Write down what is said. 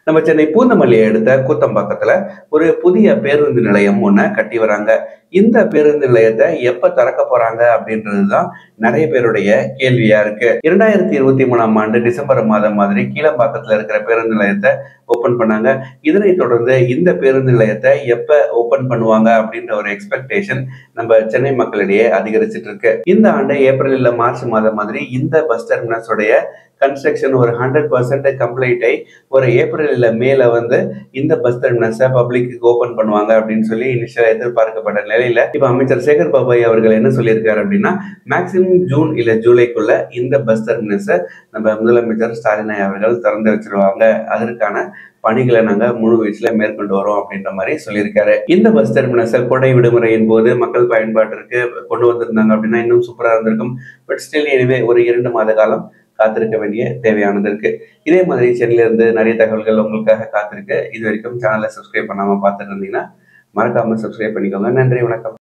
நம்ம சென்னை பூந்தமல்லியை அடுத்த கூத்தம்பாக்கத்துல ஒரு புதிய பேருந்து நிலையம் ஒண்ண கட்டி வராங்க. இந்த பேருந்து நிலையத்தை எப்ப திறக்க போறாங்க அப்படின்றதுதான் நிறைய பேருடைய கேள்வியா இருக்கு. 2023ஆம் ஆண்டு டிசம்பர் மாதம் மாதிரி கீழம்பாக்கத்துல இருக்கிற பேருந்து நிலையத்தை ஓபன் பண்ணாங்க. இதனைத் தொடர்ந்து இந்த பேருந்து நிலையத்தை எப்ப ஓபன் பண்ணுவாங்க அப்படின்ற ஒரு எக்ஸ்பெக்டேஷன் நம்ம சென்னை மக்களிடையே அதிகரிச்சிட்டு இருக்கு. இந்த ஆண்டு ஏப்ரல் இல்ல மார்ச் மாதம் மாதிரி இந்த பஸ் டெர்மினஸ் உடைய கன்ஸ்ட்ரக்ஷன் ஒரு 100% கம்ப்ளீட் ஆகி ஒரு ஏப்ரல் இல்ல மேல வந்து இந்த பஸ் டெர்மினஸை பப்ளிக்கு ஓபன் பண்ணுவாங்க அப்படின்னு சொல்லி இனிஷியலா எதிர்பார்க்கப்பட்ட நிலையில இப்ப அமைச்சர் சேகர் பாபாய் அவர்கள் என்ன சொல்லியிருக்காரு அப்படின்னா, மேக்சிமம் ஜூன் இல்ல ஜூலைக்குள்ள இந்த பஸ் டெர்மினஸை நம்ம முதலமைச்சர் ஸ்டாலின் அவர்கள் திறந்து வச்சிருவாங்க. அதற்கான பணிகளை நாங்க முழு வீச்சுல மேற்கொண்டு வரோம் அப்படின்ற மாதிரி சொல்லியிருக்காரு. இந்த பஸ் டெர்மினஸை கோடை விடுமுறையின் போது மக்கள் பயன்பாட்டிற்கு கொண்டு வந்திருந்தாங்க அப்படின்னா இன்னும் சூப்பரா இருந்திருக்கும். பட் ஸ்டில் எனிவே ஒரு 2 மாத காலம் காத்திருக்க வேண்டிய தேவையானது இருக்கு. இதே மாதிரி சென்னையில இருந்து நிறைய தகவல்கள் உங்களுக்காக காத்திருக்கு. இது வரைக்கும் சேனலை சப்ஸ்கிரைப் பண்ணாம பார்த்துட்டு இருந்தீங்கன்னா மறக்காம சப்ஸ்கிரைப் பண்ணிக்கோங்க. நன்றி, வணக்கம்.